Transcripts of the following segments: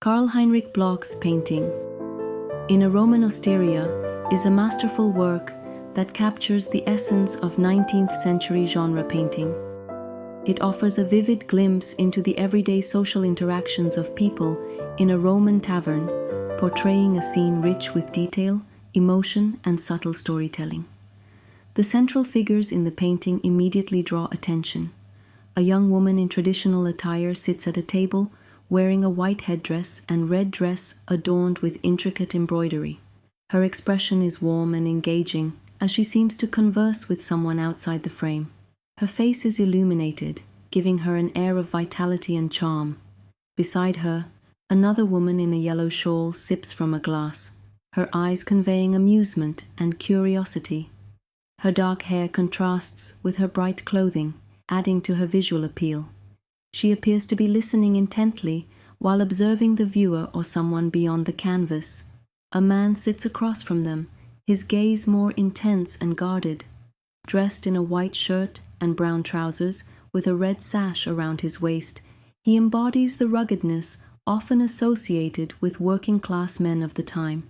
Heinrich Bloch's painting, In a Roman Osteria, is a masterful work that captures the essence of 19th century genre painting. It offers a vivid glimpse into the everyday social interactions of people in a Roman tavern, portraying a scene rich with detail, emotion, and subtle storytelling. The central figures in the painting immediately draw attention. A young woman in traditional attire sits at a table, wearing a white headdress and red dress adorned with intricate embroidery. Her expression is warm and engaging as she seems to converse with someone outside the frame. Her face is illuminated, giving her an air of vitality and charm. Beside her, another woman in a yellow shawl sips from a glass, her eyes conveying amusement and curiosity. Her dark hair contrasts with her bright clothing, adding to her visual appeal. She appears to be listening intently while observing the viewer or someone beyond the canvas. A man sits across from them, his gaze more intense and guarded. Dressed in a white shirt and brown trousers with a red sash around his waist, he embodies the ruggedness often associated with working-class men of the time.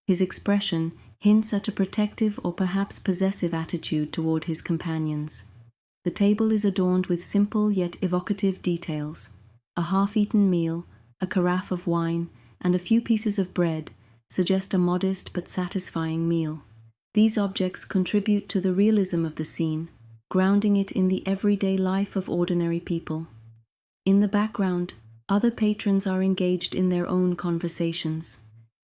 His expression hints at a protective or perhaps possessive attitude toward his companions. The table is adorned with simple yet evocative details. A half-eaten meal, a carafe of wine, and a few pieces of bread suggest a modest but satisfying meal. These objects contribute to the realism of the scene, grounding it in the everyday life of ordinary people. In the background, other patrons are engaged in their own conversations.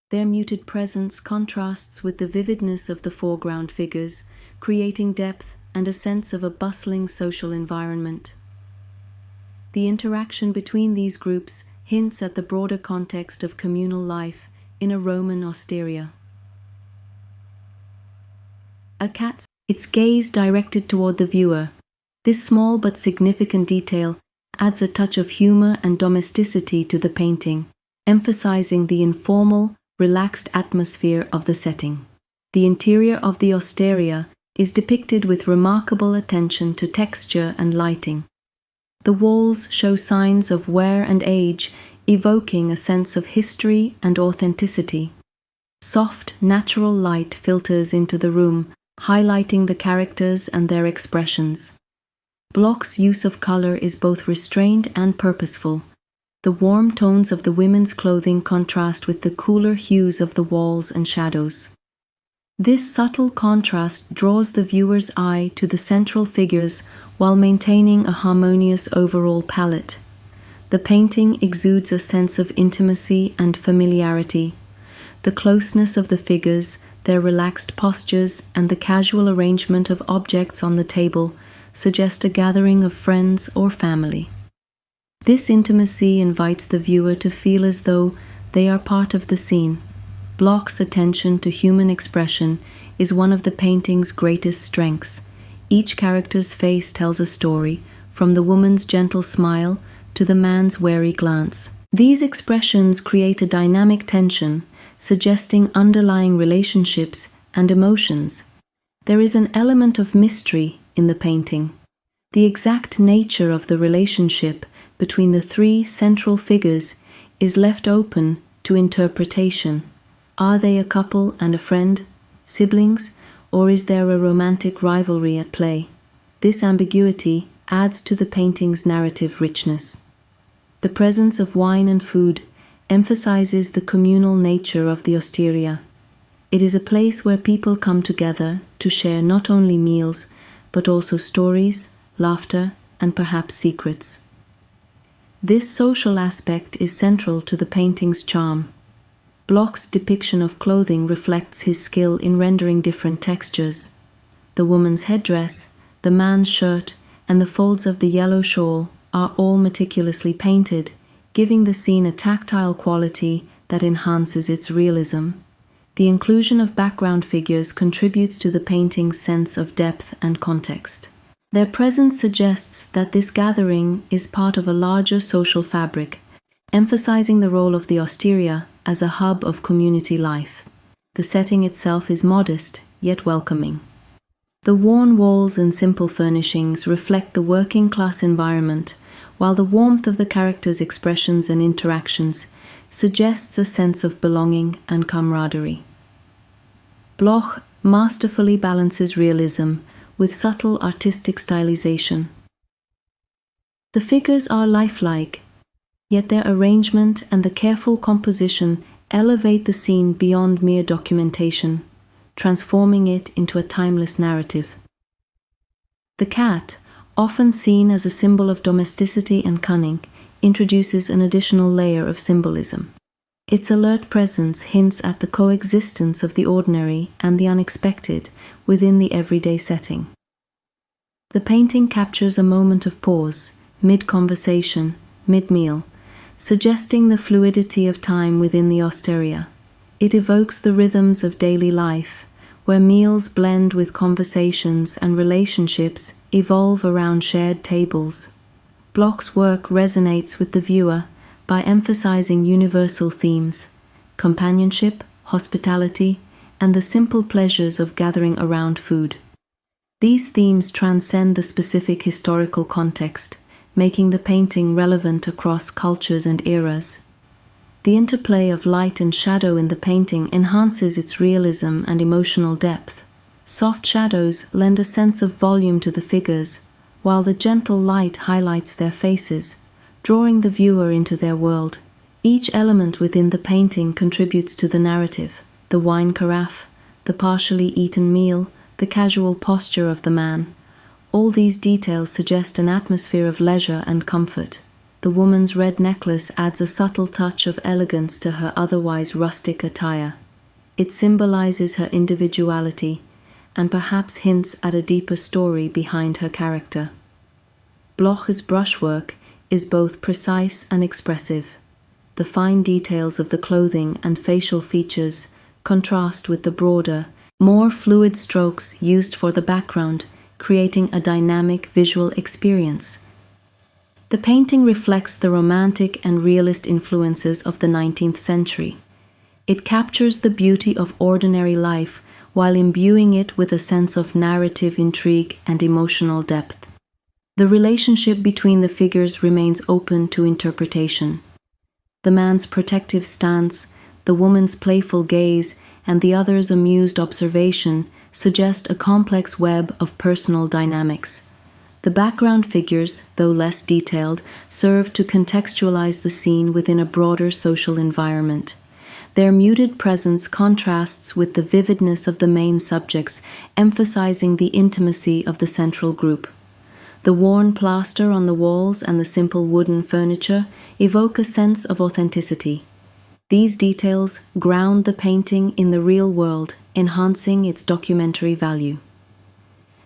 Their muted presence contrasts with the vividness of the foreground figures, creating depth and a sense of a bustling social environment. The interaction between these groups hints at the broader context of communal life in a Roman osteria. A cat, its gaze directed toward the viewer. This small but significant detail adds a touch of humor and domesticity to the painting, emphasizing the informal, relaxed atmosphere of the setting. The interior of the osteria is depicted with remarkable attention to texture and lighting. The walls show signs of wear and age, evoking a sense of history and authenticity. Soft, natural light filters into the room, highlighting the characters and their expressions. Bloch's use of color is both restrained and purposeful. The warm tones of the women's clothing contrast with the cooler hues of the walls and shadows. This subtle contrast draws the viewer's eye to the central figures while maintaining a harmonious overall palette. The painting exudes a sense of intimacy and familiarity. The closeness of the figures, their relaxed postures, and the casual arrangement of objects on the table suggest a gathering of friends or family. This intimacy invites the viewer to feel as though they are part of the scene. Bloch's attention to human expression is one of the painting's greatest strengths. Each character's face tells a story, from the woman's gentle smile to the man's wary glance. These expressions create a dynamic tension, suggesting underlying relationships and emotions. There is an element of mystery in the painting. The exact nature of the relationship between the three central figures is left open to interpretation. Are they a couple and a friend, siblings, or is there a romantic rivalry at play? This ambiguity adds to the painting's narrative richness. The presence of wine and food emphasizes the communal nature of the osteria. It is a place where people come together to share not only meals, but also stories, laughter, and perhaps secrets. This social aspect is central to the painting's charm. Bloch's depiction of clothing reflects his skill in rendering different textures. The woman's headdress, the man's shirt, and the folds of the yellow shawl are all meticulously painted, giving the scene a tactile quality that enhances its realism. The inclusion of background figures contributes to the painting's sense of depth and context. Their presence suggests that this gathering is part of a larger social fabric, emphasizing the role of the osteria as a hub of community life. The setting itself is modest, yet welcoming. The worn walls and simple furnishings reflect the working-class environment, while the warmth of the characters' expressions and interactions suggests a sense of belonging and camaraderie. Bloch masterfully balances realism with subtle artistic stylization. The figures are lifelike, yet their arrangement and the careful composition elevate the scene beyond mere documentation, transforming it into a timeless narrative. The cat, often seen as a symbol of domesticity and cunning, introduces an additional layer of symbolism. Its alert presence hints at the coexistence of the ordinary and the unexpected within the everyday setting. The painting captures a moment of pause, mid-conversation, mid-meal, suggesting the fluidity of time within the Osteria. It evokes the rhythms of daily life, where meals blend with conversations and relationships evolve around shared tables. Bloch's work resonates with the viewer by emphasizing universal themes: companionship, hospitality, and the simple pleasures of gathering around food. These themes transcend the specific historical context, making the painting relevant across cultures and eras. The interplay of light and shadow in the painting enhances its realism and emotional depth. Soft shadows lend a sense of volume to the figures, while the gentle light highlights their faces, drawing the viewer into their world. Each element within the painting contributes to the narrative: the wine carafe, the partially eaten meal, the casual posture of the man. All these details suggest an atmosphere of leisure and comfort. The woman's red necklace adds a subtle touch of elegance to her otherwise rustic attire. It symbolizes her individuality and perhaps hints at a deeper story behind her character. Bloch's brushwork is both precise and expressive. The fine details of the clothing and facial features contrast with the broader, more fluid strokes used for the background, creating a dynamic visual experience. The painting reflects the romantic and realist influences of the 19th century. It captures the beauty of ordinary life while imbuing it with a sense of narrative intrigue and emotional depth. The relationship between the figures remains open to interpretation. The man's protective stance, the woman's playful gaze, and the other's amused observation suggest a complex web of personal dynamics. The background figures, though less detailed, serve to contextualize the scene within a broader social environment. Their muted presence contrasts with the vividness of the main subjects, emphasizing the intimacy of the central group. The worn plaster on the walls and the simple wooden furniture evoke a sense of authenticity. These details ground the painting in the real world, enhancing its documentary value.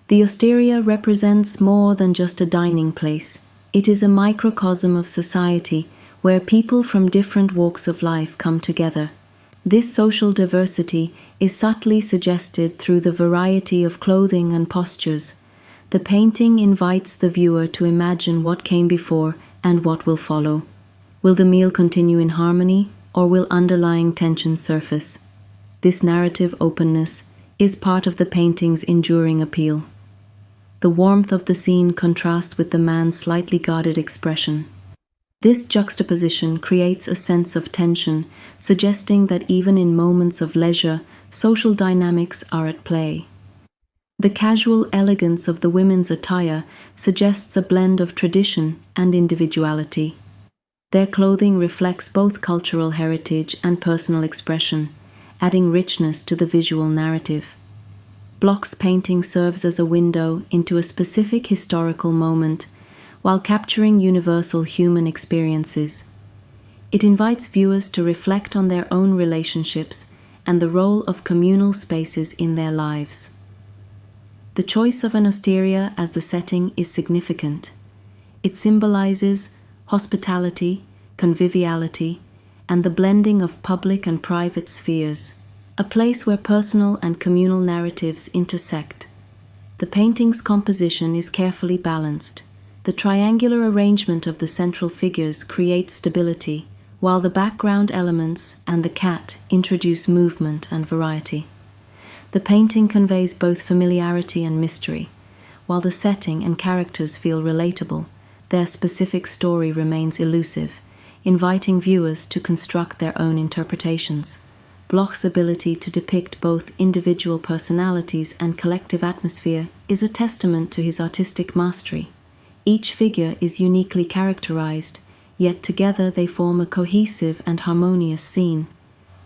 The Osteria represents more than just a dining place. It is a microcosm of society where people from different walks of life come together. This social diversity is subtly suggested through the variety of clothing and postures. The painting invites the viewer to imagine what came before and what will follow. Will the meal continue in harmony, or will underlying tension surface? This narrative openness is part of the painting's enduring appeal. The warmth of the scene contrasts with the man's slightly guarded expression. This juxtaposition creates a sense of tension, suggesting that even in moments of leisure, social dynamics are at play. The casual elegance of the women's attire suggests a blend of tradition and individuality. Their clothing reflects both cultural heritage and personal expression, adding richness to the visual narrative. Bloch's painting serves as a window into a specific historical moment, while capturing universal human experiences. It invites viewers to reflect on their own relationships and the role of communal spaces in their lives. The choice of an osteria as the setting is significant. It symbolizes hospitality, conviviality, and the blending of public and private spheres, a place where personal and communal narratives intersect. The painting's composition is carefully balanced. The triangular arrangement of the central figures creates stability, while the background elements and the cat introduce movement and variety. The painting conveys both familiarity and mystery. While the setting and characters feel relatable, their specific story remains elusive, inviting viewers to construct their own interpretations. Bloch's ability to depict both individual personalities and collective atmosphere is a testament to his artistic mastery. Each figure is uniquely characterized, yet together they form a cohesive and harmonious scene.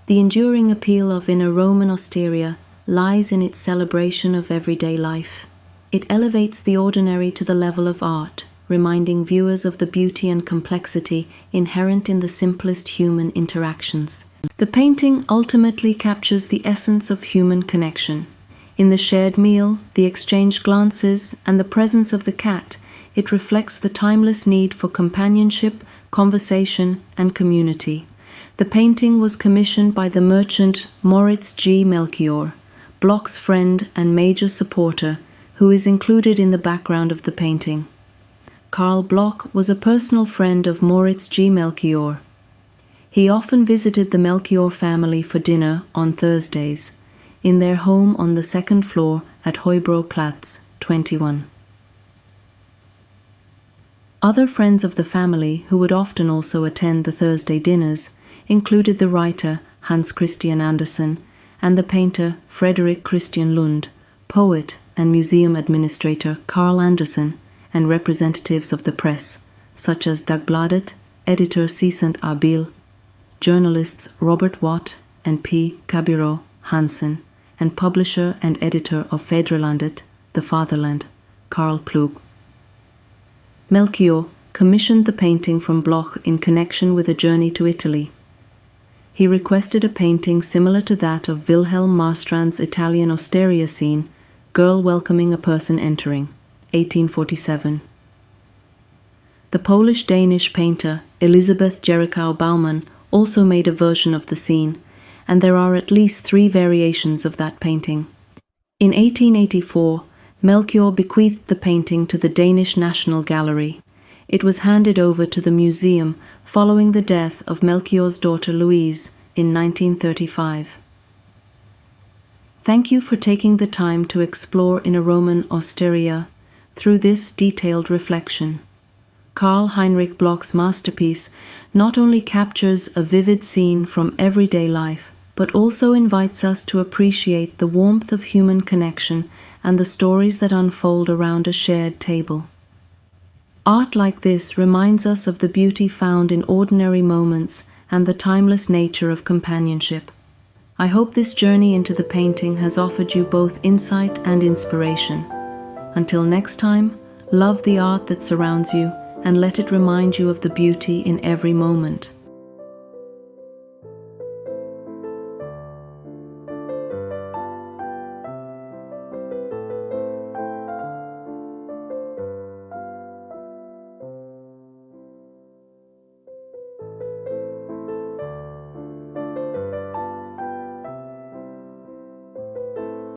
The enduring appeal of In a Roman Osteria lies in its celebration of everyday life. It elevates the ordinary to the level of art, reminding viewers of the beauty and complexity inherent in the simplest human interactions. The painting ultimately captures the essence of human connection. In the shared meal, the exchanged glances, and the presence of the cat, it reflects the timeless need for companionship, conversation, and community. The painting was commissioned by the merchant Moritz G. Melchior, Bloch's friend and major supporter, who is included in the background of the painting. Karl Bloch was a personal friend of Moritz G. Melchior. He often visited the Melchior family for dinner on Thursdays, in their home on the second floor at Heubro-Platz 21. Other friends of the family who would often also attend the Thursday dinners included the writer Hans Christian Andersen and the painter Frederick Christian Lund, poet and museum administrator Carl Andersen, and representatives of the press, such as Dagbladet, editor Cecent Abil, journalists Robert Watt and P. Cabiro Hansen, and publisher and editor of Federlandet, The Fatherland, Karl Plug. Melchior commissioned the painting from Bloch in connection with a journey to Italy. He requested a painting similar to that of Wilhelm Marstrand's Italian Osteria scene, Girl Welcoming a Person Entering, 1847. The Polish-Danish painter Elisabeth Jerichau Baumann also made a version of the scene, and there are at least 3 variations of that painting. In 1884, Melchior bequeathed the painting to the Danish National Gallery. It was handed over to the museum following the death of Melchior's daughter Louise in 1935. Thank you for taking the time to explore In a Roman Osteria through this detailed reflection. Karl Heinrich Bloch's masterpiece not only captures a vivid scene from everyday life, but also invites us to appreciate the warmth of human connection and the stories that unfold around a shared table. Art like this reminds us of the beauty found in ordinary moments and the timeless nature of companionship. I hope this journey into the painting has offered you both insight and inspiration. Until next time, love the art that surrounds you and let it remind you of the beauty in every moment.